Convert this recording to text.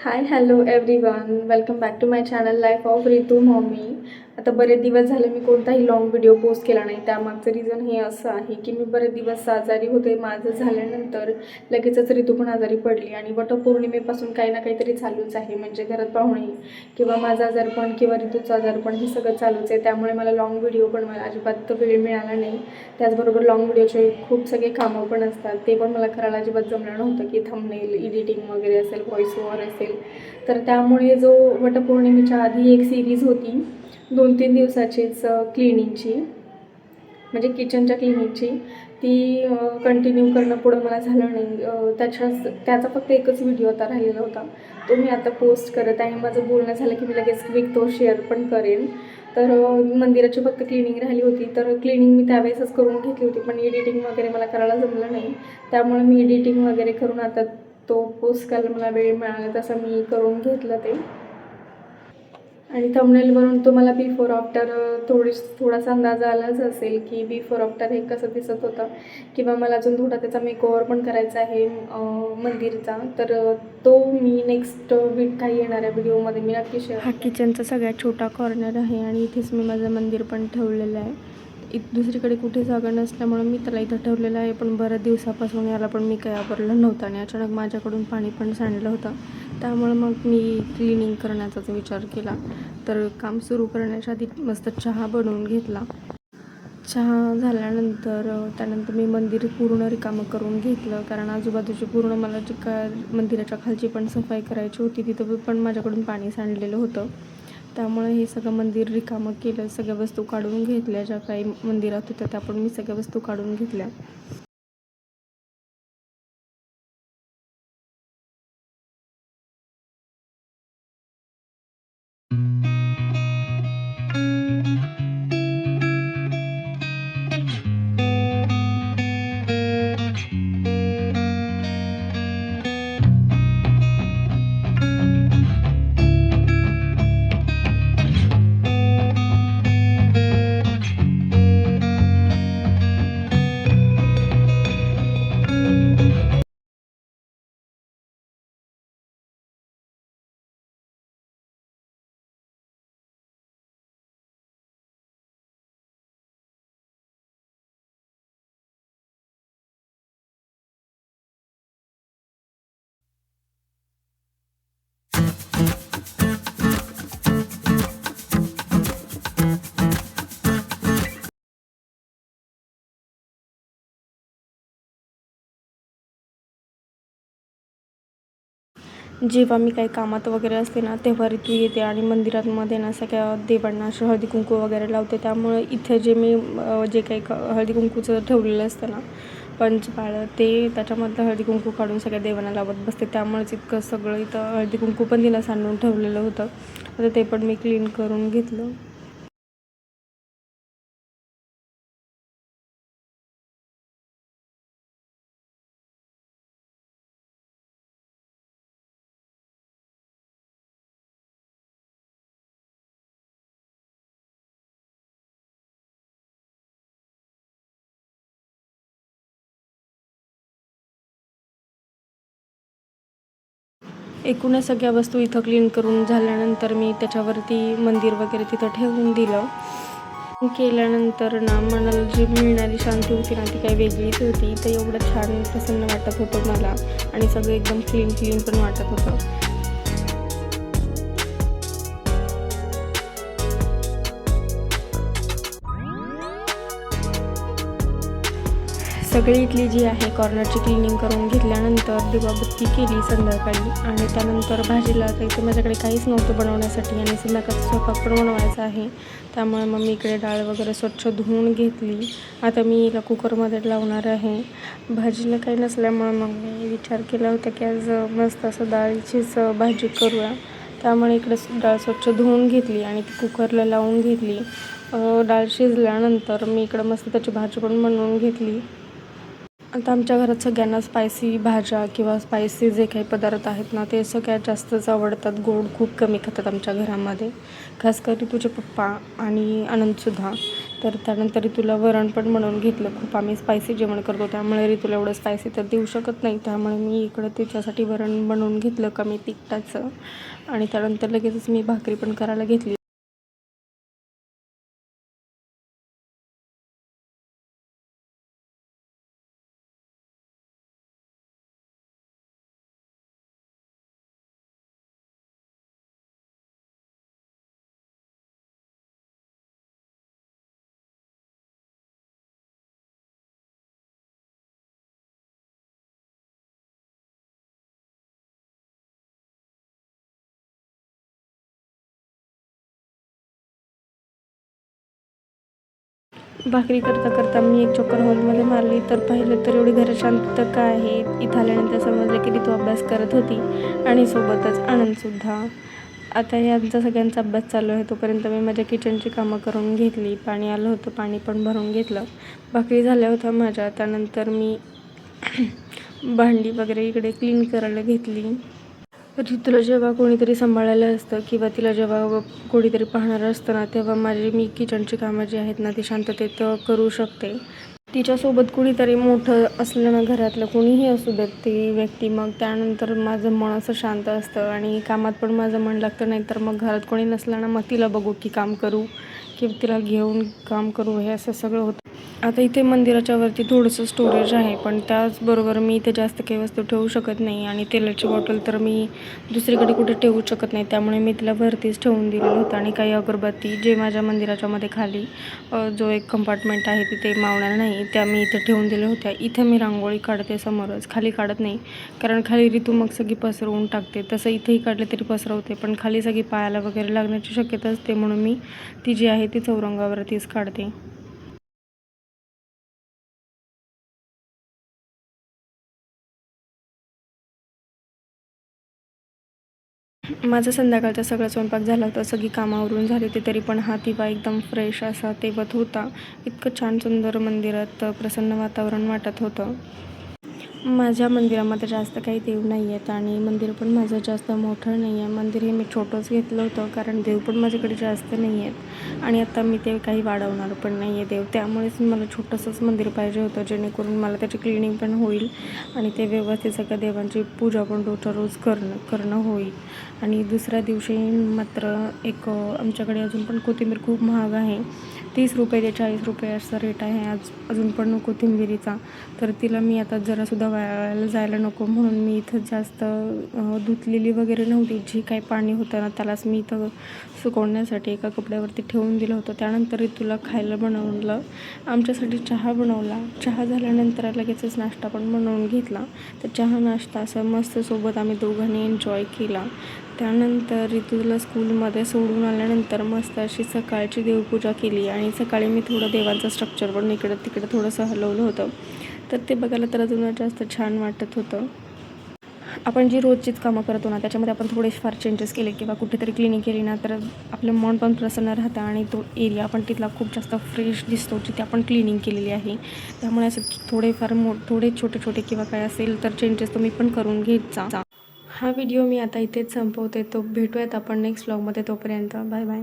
High hello everyone, welcome back to my channel life of Ritu mommy. आता बरेच दिवस झाले मी कोणताही लॉंग व्हिडिओ पोस्ट केला नाही. त्यामागचं रिझन हे असं आहे की मी बरेच दिवस आजारी होते. माझं झाल्यानंतर लगेचच रितू पण आजारी पडली आणि वटपौर्णिमेपासून काही ना काहीतरी चालूच आहे. म्हणजे घरात पाहुणे किंवा माझं आजारपण किंवा रितूचं आजारपण हे सगळं चालूच आहे. त्यामुळे मला लॉंग व्हिडिओ पण मला अजिबात वेळ मिळाला नाही. त्याचबरोबर लॉंग व्हिडिओचे खूप सगळे कामं पण असतात, ते पण मला करायला अजिबात जमलं नव्हतं की थंबनेल एडिटिंग वगैरे असेल, व्हॉइस ओव्हर असेल. तर त्यामुळे जो वटपौर्णिमेच्या आधी एक सिरीज होती 2-3 दिवसाचीच क्लिनिंगची, म्हणजे किचनच्या क्लिनिंगची, ती कंटिन्यू करणं पुढं मला झालं नाही. त्याचा फक्त एकच व्हिडिओ आता राहिलेला होता, तो मी आता पोस्ट करत आहे. माझं बोलणं झालं की मी लगेच क्विक तो शेअर पण करेन. तर मंदिराची फक्त क्लिनिंग राहिली होती, तर क्लिनिंग मी त्यावेळेसच करून घेतली होती, पण एडिटिंग वगैरे मला करायला जमलं नाही. त्यामुळे मी एडिटिंग वगैरे करून आता तो पोस्ट करायला मला वेळ मिळाला तसं मी करून घेतलं ते. आणि थंबनेलवरून तुम्हाला बिफोर आफ्टर थोडासा अंदाज आलाच असेल की बिफोर आफ्टर हे कसं दिसत होतं, किंवा मला अजून थोडा त्याचा मेकओव्हर पण करायचा आहे मंदिरचा. तर तो मी नेक्स्ट काही येणाऱ्या व्हिडिओमध्ये मी नक्की शेअर. हा किचनचा सगळ्यात छोटा कॉर्नर आहे आणि इथेच मी माझं मंदिर पण ठेवलेलं आहे. दुसरीकडे कुठे जागा नसल्यामुळे मी त्याला इथं ठेवलेलं आहे. पण बऱ्याच दिवसापासून याला पण मी काही वापरलं नव्हतं आणि अचानक माझ्याकडून पाणी पण सांडलं होतं. त्यामुळं मग मी क्लिनिंग करण्याचाच विचार केला. तर काम सुरू करण्याच्या आधी मस्त चहा बनवून घेतला. चहा झाल्यानंतर त्यानंतर मी मंदिर पूर्ण रिकामं करून घेतलं, कारण आजूबाजूची पूर्ण मला मंदिराच्या खालची पण सफाई करायची होती. तिथं पण माझ्याकडून पाणी सांडलेलं होतं. त्यामुळे हे सगळं मंदिर रिकामं केलं. सगळ्या वस्तू काढून घेतल्या, ज्या काही मंदिरात होत्या त्या पण मी सगळ्या वस्तू काढून घेतल्या. जेव्हा मी काही कामात वगैरे असते ना, तेव्हा ऋतू येते आणि मंदिरांमध्ये ना सगळ्या देवांना असं हळदी कुंकू वगैरे लावते. त्यामुळे इथे जे काही हळदी कुंकूचं ठेवलेलं असतं ना, पंचपाळं, ते त्याच्यामधलं हळदी कुंकू काढून सगळ्या देवांना लावत बसते. त्यामुळेच इतकं सगळं इथं हळदी कुंकू पण तिला सांडून ठेवलेलं होतं. आता ते पण मी क्लीन करून घेतलं. एकूणच सगळ्या वस्तू इथं क्लीन करून झाल्यानंतर मी त्याच्यावरती मंदिर वगैरे तिथं ठेवून दिलं. केल्यानंतर ना मनाला जी मिळणारी शांती होती ना, ती काही वेगळीच होती. तर एवढं छान प्रसन्न वाटत होतं मला आणि सगळं एकदम क्लीन पण वाटत होतं. सगळी इथली जी आहे कॉर्नरची क्लिनिंग करून घेतल्यानंतर दिवाबत्ती केली संध्याकाळी. आणि त्यानंतर भाजीला काही माझ्याकडे काहीच नव्हतं बनवण्यासाठी आणि संध्याकाळचा स्वयंपाक पण बनवायचा आहे. त्यामुळे मग मी इकडे डाळ वगैरे स्वच्छ धुवून घेतली. आता मी हिला कुकरमध्ये लावणार आहे. भाजीला काही नसल्यामुळे मग मी विचार केला होता की आज मस्त असं डाळीचीच भाजी करूया. त्यामुळे इकडे डाळ स्वच्छ धुवून घेतली आणि ती कुकरला लावून घेतली. डाळ शिजल्यानंतर मी इकडं मस्त त्याची भाजी पण बनवून घेतली. आता आमच्या घरात सगळ्यांना स्पायसी भाज्या किंवा स्पायसी जे काही पदार्थ आहेत ना, ते सगळ्यात जास्तच आवडतात. गोड खूप कमी खातात आमच्या घरामध्ये, खास करून तुझे पप्पा आणि आनंदसुद्धा. तर त्यानंतर ऋतूला वरण पण बनवून घेतलं. खूप आम्ही स्पायसी जेवण करतो त्यामुळे ऋतूला एवढं स्पायसी तर देऊ शकत नाही, त्यामुळे मी इकडं तिच्यासाठी वरण बनवून घेतलं कमी तिखटाचं. आणि त्यानंतर लगेचच मी भाकरी पण करायला घेतली. भाकरी करता करता मी एक चक्कर हॉलमध्ये मारली तर पाहिलं तर एवढी घरात शांतता का आहे. इथं आल्यानंतर समजलं की ती अभ्यास करत होती आणि सोबतच आनंदसुद्धा. आता यांचा सगळ्यांचा अभ्यास चालू आहे तोपर्यंत मी माझ्या किचनची कामं करून घेतली. पाणी आलं होतं, पाणी पण भरून घेतलं. भाकरी झाल्या होत्या माझ्या. त्यानंतर मी भांडी वगैरे इकडे क्लीन करायला घेतली. ऋतूला जेव्हा कोणीतरी सांभाळायला असतं किंवा तिला जेव्हा कोणीतरी पाहणारं असतं ना, तेव्हा मी किचनची कामं जी आहेत ना ती शांततेत करू शकते. तिच्यासोबत कुणीतरी मोठं असलं ना, घरातलं कोणीही असू देत ती व्यक्ती, मग त्यानंतर माझं मन असं शांत असतं आणि कामात पण माझं मन लागतं. नाही तर मग घरात कोणी नसलं ना, मग तिला बघू की काम करू किंवा तिला घेऊन काम करू, हे असं सगळं होतं. आता इथे मंदिराच्या वरती थोडंसं स्टोरेज आहे, पण त्याचबरोबर मी इथे जास्त काही वस्तू ठेवू शकत नाही आणि तेलाची बॉटल तर मी दुसरीकडे कुठे ठेवू शकत नाही, त्यामुळे मी तिला वरतीच ठेवून दिलेलं होतं. आणि काही अगरबत्ती जे माझ्या मंदिराच्या मध्ये खाली जो एक कंपार्टमेंट आहे तिथे मावणार नाही, त्या मी इथे ठेवून दिल्या होत्या. इथे मी रांगोळी काढते समोरच, खाली काढत नाही कारण खाली ऋतू मग सगळी पसरवून टाकते. तसं इथेही काढले तरी पसरवते, पण खाली सगळी पायाला वगैरे लागण्याची शक्यता असते, म्हणून मी ती जी आहे ती चौरंगावरतीच काढते. माझा संध्याकाळचा सगळा स्वयंपाक झाला होता, सगळी कामावरून झाली होती, तरी पण हा दिवा एकदम फ्रेश असा तेवत होता. इतकं छान सुंदर मंदिरात प्रसन्न वातावरण वाटत होतं. माझ्या मंदिरामध्ये जास्त काही देव नाही आहेत आणि मंदिर पण माझं जास्त मोठं नाही आहे. मंदिर हे मी छोटंच घेतलं होतं कारण देव पण माझ्याकडे जास्त नाही आहेत आणि आता मी ते काही वाढवणार पण नाही आहे देव, त्यामुळेच मला छोटंसंच मंदिर पाहिजे होतं, जेणेकरून मला त्याची क्लिनिंग पण होईल आणि ते व्यवस्थित सगळ्या देवांची पूजा पण रोजच्या रोज करणं होईल. आणि दुसऱ्या दिवशी मात्र आमच्याकडे अजून पण कोथिंबीर खूप महाग आहे, 30 ते 40 असा रेट आहे अजून पण कोथिंबिरीचा. तर तिला मी आता जरासुद्धा वायाला जायला नको म्हणून मी इथं जास्त धुतलेली वगैरे नव्हती. जे काही पाणी होतं ना त्यालाच मी इथं सुकवण्यासाठी एका कपड्यावरती ठेवून दिलं होतं. त्यानंतर तुला खायला बनवलं, आमच्यासाठी चहा बनवला. चहा झाल्यानंतर लगेचच नाश्ता पण बनवून घेतला. तर चहा नाश्ता असं मस्त सोबत आम्ही दोघांनी एन्जॉय केला. त्यानंतर ऋतूला स्कूलमध्ये सोडून आल्यानंतर मस्त अशी सकाळची देवपूजा केली आणि सकाळी मी थोडं देवांचं स्ट्रक्चर पण इकडं तिकडं थोडंसं हलवलं होतं, तर ते बघायला तर अजून जास्त छान वाटत होतं. आपण जी रोजचीच कामं करतो ना त्याच्यामध्ये आपण थोडेफार चेंजेस केले किंवा कुठेतरी क्लिनिंग केली ना, तर आपलं मन पण प्रसन्न राहतं आणि तो एरिया पण तिथला खूप जास्त फ्रेश दिसतो जिथे आपण क्लिनिंग केलेली आहे. त्यामुळे असं थोडेफार थोडे छोटे छोटे किंवा काय असेल तर चेंजेस तुम्ही पण करून घेत जा. हा व्हिडिओ मी आता इथेच संपवते. तो भेटूयात आपण नेक्स्ट व्लॉगमध्ये. तोपर्यंत बाय बाय.